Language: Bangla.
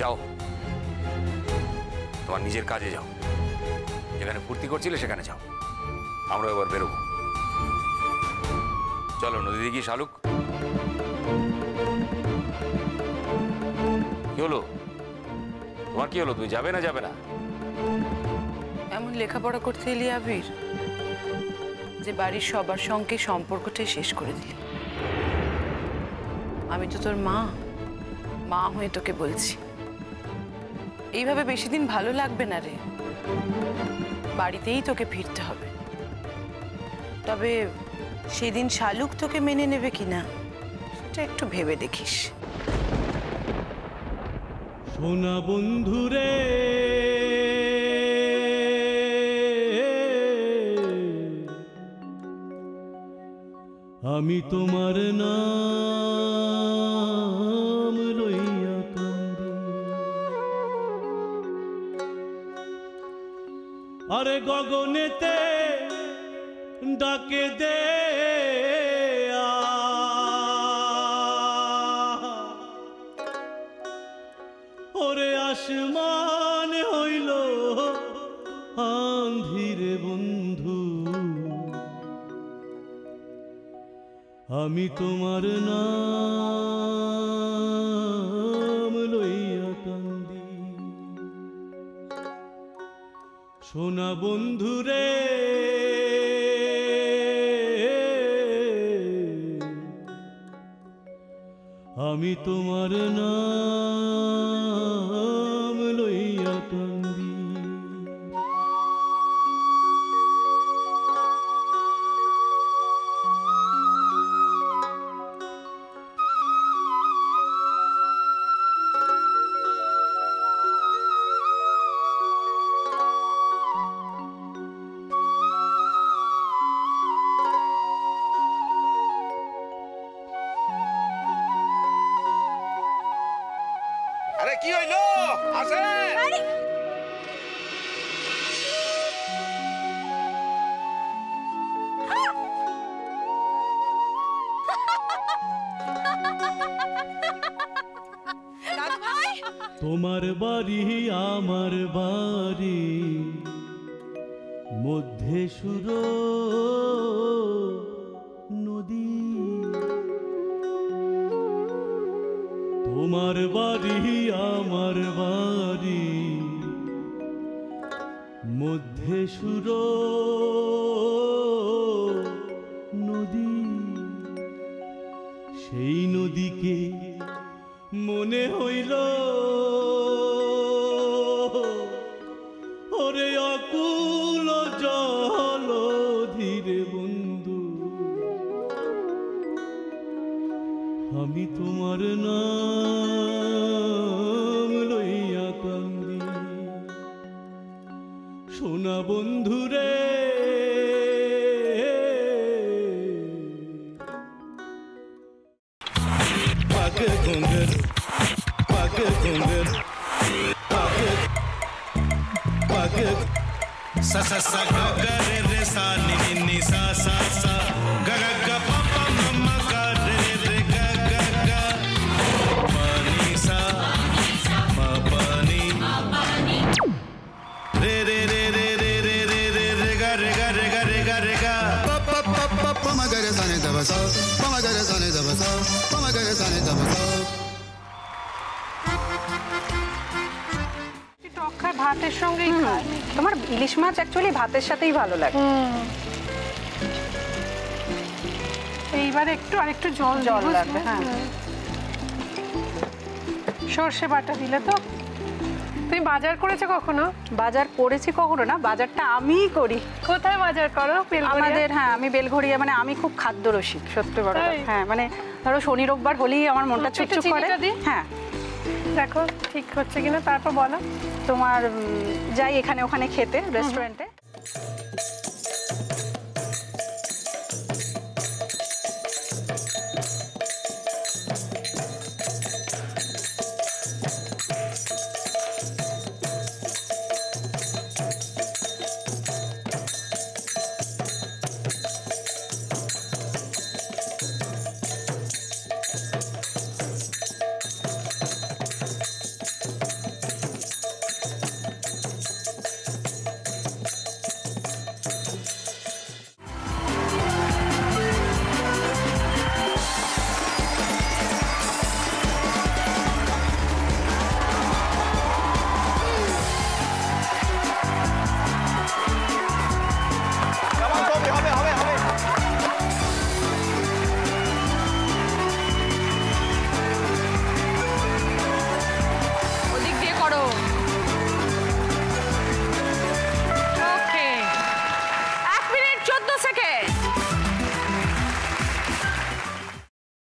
যাও, তোমার নিজের কাজে যাও, যেখানে ফুর্তি করছিলে সেখানে যাও। আমরা এবার বেরোবো। চলো নদীতে গিয়ে। শালুক, কি হলো তোমার? কি হলো? তুমি যাবে না? যাবে না? এমন লেখাপড়া করতে এলি আবির যে বাড়ির সবার সঙ্গে সম্পর্কটাই শেষ করে দিলি। আমি তো তোর মা, মা হয়ে তোকে বলছি, এইভাবে বেশি দিন ভালো লাগবে না রে। বাড়িতেই তোকে ফিরতে হবে। তবে সেদিন শালুক তোকে মেনে নেবে কিনা সেটা একটু ভেবে দেখিস। সোনা বন্ধুরে আমি তোমার নাম লইয়া কান্দি, আরে গগনেতে ডাকে দে ওরে আসমান হইল আন্ধিরে বন্ধু, আমি তোমার নাম লইয়া কান্দি। সোনা বন্ধুরে আমি তোমার নাম লইয়া কান্দি। আরে কি হইলো? আসেন। তোমার বাড়ি আমার বাড়ি মধ্যে সুর নদী, তোমার বাড়ি আমার বাড়ি মধ্যে সুর নদী, সেই নদীকে মনে হইল ওরে অকুল জল ধীরে বন্ধু, আমি তোমার নাম লইয়া কান্দি। সোনা বন্ধুরে পাক ঘুঙ্গর পাক ঘুঙ্গর পাক পাক সা সা সা গা গা রে রে সা নি নি নি সা সা সা গা গা গা পা পা মা গা রে রে গা গা গা পানি সা মা পানি রে রে রে রে রে রে রে রে রে গা রে গা রে গা রে গা রে গা পা পা পা পা পা মা গা রে সা নি দা বা সা পা মা গা রে সা নি দা বা সা পা মা গা রে সা নি দা বা সা। ভাতের সঙ্গেই খায়। তোমার ইলিশ মাছ অ্যাকচুয়ালি ভাতের সাথেই ভালো লাগে। এইবার একটু আরেকটু জল জল লাগবে। হ্যাঁ, সর্ষে বাটা দিলে তো। তুমি বাজার করেছো কখনো? বাজার করেছি কখনো না, বাজারটা আমিই করি। কোথায় বাজার করো? আমাদের, হ্যাঁ, আমি বেলঘড়িয়া, মানে আমি খুব খাদ্য রসিক, সত্যি বড়। হ্যাঁ, মানে ধরো শনি রোববার হলেই আমার মনটা চুপচুপ করে। হ্যাঁ, দেখো ঠিক হচ্ছে কিনা, তারপর বলো। তোমার যাই এখানে ওখানে খেতে রেস্টুরেন্টে।